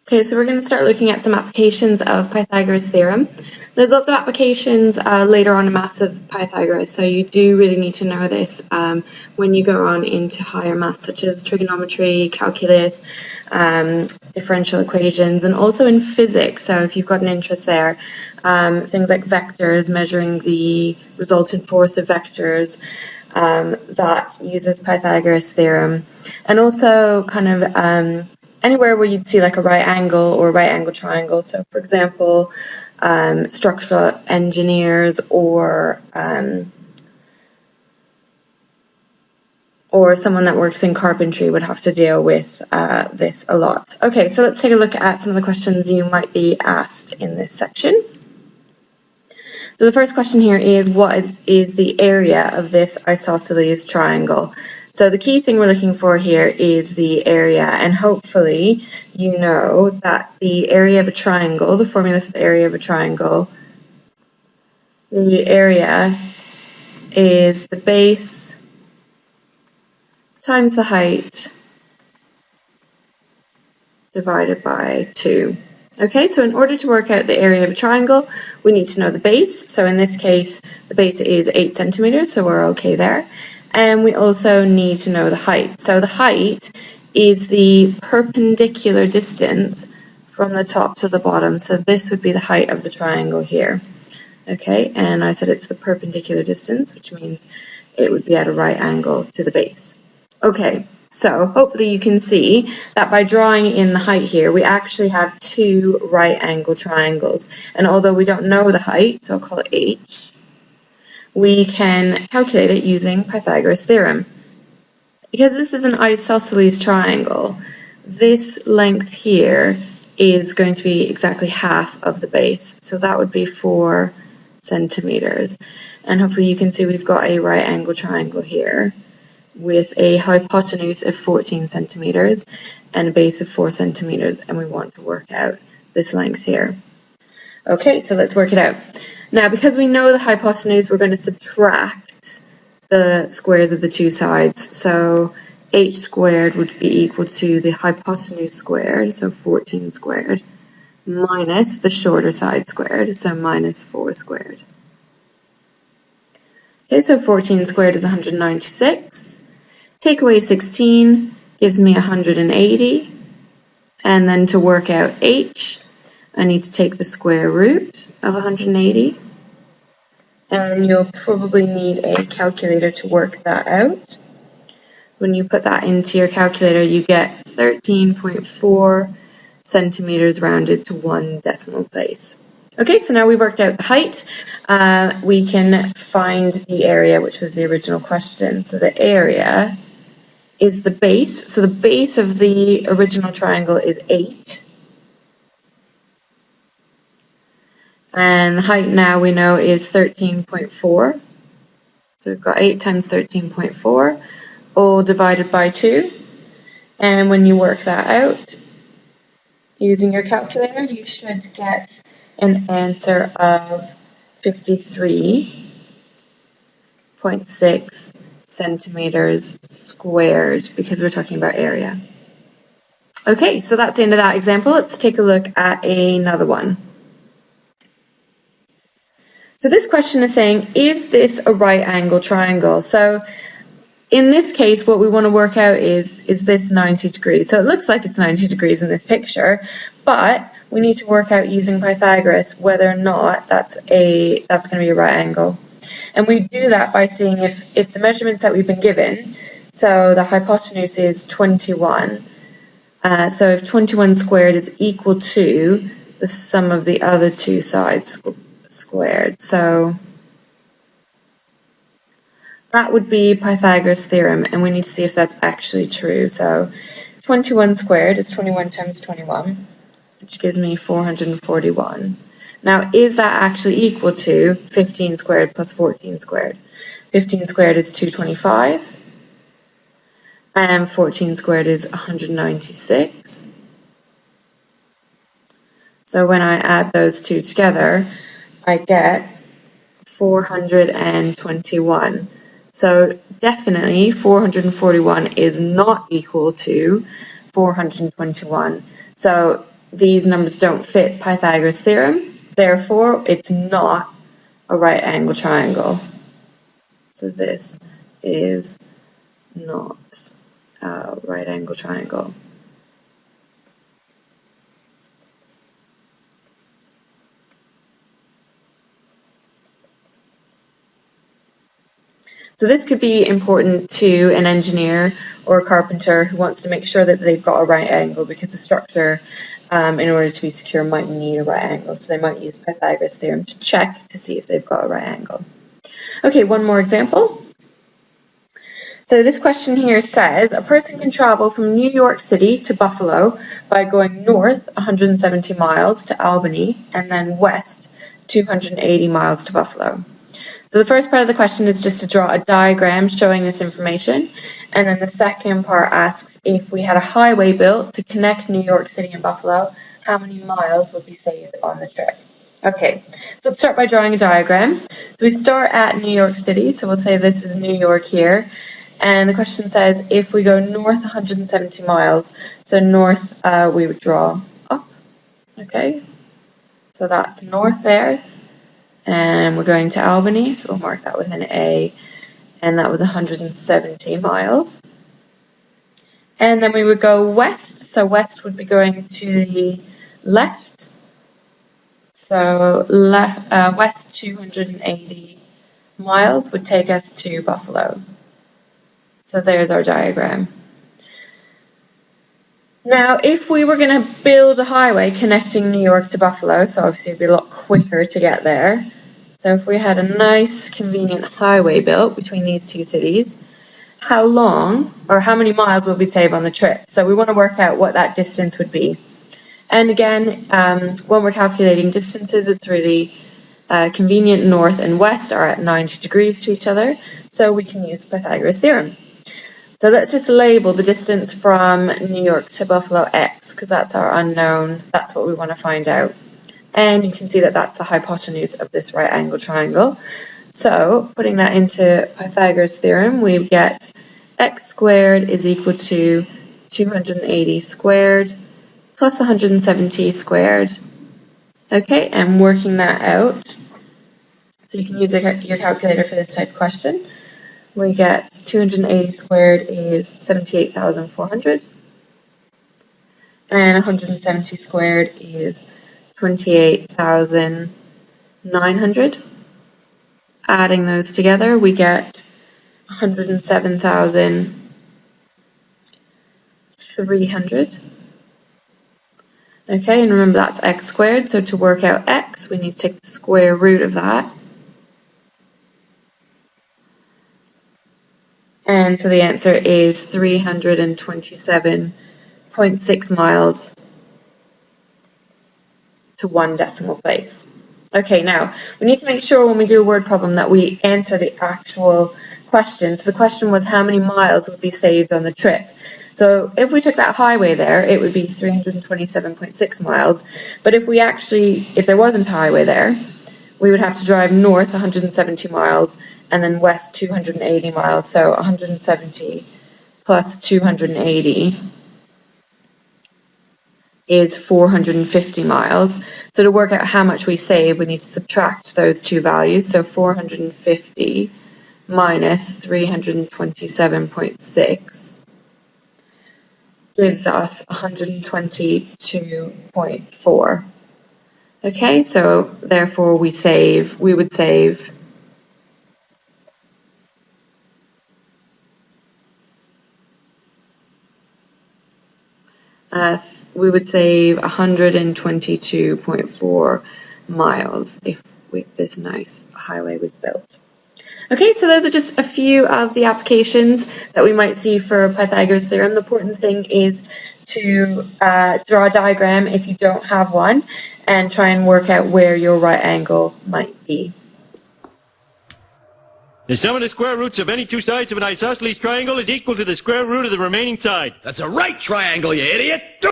Okay, so we're going to start looking at some applications of Pythagoras' theorem. There's lots of applications later on in maths of Pythagoras, so you do really need to know this when you go on into higher maths, such as trigonometry, calculus, differential equations, and also in physics. So if you've got an interest there, things like vectors, measuring the resultant force of vectors, that uses Pythagoras' theorem, and also kind of anywhere where you'd see like a right angle or right angle triangle. So for example, structural engineers or someone that works in carpentry would have to deal with this a lot. Okay, so let's take a look at some of the questions you might be asked in this section. So the first question here is, what is the area of this isosceles triangle? So the key thing we're looking for here is the area, and hopefully you know that the area of a triangle, the formula for the area of a triangle, the area is the base times the height divided by 2. Okay, so in order to work out the area of a triangle, we need to know the base. So in this case, the base is 8 centimeters, so we're okay there. And we also need to know the height. So the height is the perpendicular distance from the top to the bottom. So this would be the height of the triangle here. Okay, and I said it's the perpendicular distance, which means it would be at a right angle to the base. Okay, so hopefully you can see that by drawing in the height here, we actually have two right angle triangles. And although we don't know the height, so I'll call it h, we can calculate it using Pythagoras' theorem. Because this is an isosceles triangle, this length here is going to be exactly half of the base. So that would be 4 centimeters. And hopefully you can see we've got a right angle triangle here with a hypotenuse of 14 centimeters and a base of 4 centimeters, and we want to work out this length here. Okay, so let's work it out. Now, because we know the hypotenuse, we're going to subtract the squares of the two sides. So h squared would be equal to the hypotenuse squared, so 14 squared, minus the shorter side squared, so minus 4 squared. Okay, so 14 squared is 196. Take away 16 gives me 180. And then to work out h, I need to take the square root of 180. And you'll probably need a calculator to work that out. When you put that into your calculator, you get 13.4 centimeters rounded to 1 decimal place. Okay, so now we've worked out the height. We can find the area, which was the original question. So the area is the base. So the base of the original triangle is 8. And the height now we know is 13.4. So we've got 8 times 13.4, all divided by 2. And when you work that out using your calculator, you should get an answer of 53.6 centimeters squared, because we're talking about area. Okay, so that's the end of that example. Let's take a look at another one. So this question is saying, is this a right angle triangle? So in this case, what we want to work out is this 90 degrees? So it looks like it's 90 degrees in this picture, but we need to work out using Pythagoras whether or not that's going to be a right angle. And we do that by seeing if the measurements that we've been given, so the hypotenuse is 21, so if 21 squared is equal to the sum of the other two sides squared, so that would be Pythagoras' theorem, and we need to see if that's actually true. So 21 squared is 21 times 21, which gives me 441. Now, is that actually equal to 15 squared plus 14 squared? 15 squared is 225, and 14 squared is 196. So when I add those two together, I get 421. So definitely 441 is not equal to 421. So these numbers don't fit Pythagoras' theorem, therefore it's not a right angle triangle. So this is not a right angle triangle. So this could be important to an engineer or a carpenter who wants to make sure that they've got a right angle, because the structure, in order to be secure, might need a right angle. So they might use Pythagoras' theorem to check to see if they've got a right angle. Okay, one more example. So this question here says, a person can travel from New York City to Buffalo by going north 170 miles to Albany and then west 280 miles to Buffalo. So the first part of the question is just to draw a diagram showing this information, and then the second part asks, if we had a highway built to connect New York City and Buffalo, how many miles would be saved on the trip? Okay, so let's start by drawing a diagram. So we start at New York City, so we'll say this is New York here, and the question says if we go north 170 miles, so north we would draw up, okay, so that's north there. And we're going to Albany, so we'll mark that with an A, and that was 170 miles. And then we would go west, so west would be going to the left, so west 280 miles would take us to Buffalo. So there's our diagram. Now, if we were going to build a highway connecting New York to Buffalo, so obviously it'd be a lot quicker to get there. So if we had a nice, convenient highway built between these two cities, how long or how many miles would we save on the trip? So we want to work out what that distance would be. And again, when we're calculating distances, it's really convenient. North and west are at 90 degrees to each other, so we can use Pythagoras' theorem. So let's just label the distance from New York to Buffalo x, because that's our unknown. That's what we want to find out. And you can see that that's the hypotenuse of this right angle triangle. So putting that into Pythagoras' theorem, we get x squared is equal to 280 squared plus 170 squared. Okay, and working that out, so you can use your calculator for this type of question. We get 280 squared is 78,400, and 170 squared is 28,900. Adding those together, we get 107,300. Okay, and remember that's x squared, so to work out x, we need to take the square root of that. And so the answer is 327.6 miles to one decimal place. Okay, now we need to make sure when we do a word problem that we answer the actual question. So the question was how many miles would be saved on the trip. So if we took that highway there, it would be 327.6 miles. But if there wasn't a highway there, we would have to drive north 170 miles and then west 280 miles. So 170 plus 280 is 450 miles. So to work out how much we save, we need to subtract those two values. So 450 minus 327.6 gives us 122.4. Okay, so therefore we would save we would save 122.4 miles if this nice highway was built. Okay, so those are just a few of the applications that we might see for Pythagoras' theorem. The important thing is to draw a diagram if you don't have one and try and work out where your right angle might be. The sum of the square roots of any two sides of an isosceles triangle is equal to the square root of the remaining side. That's a right triangle, you idiot!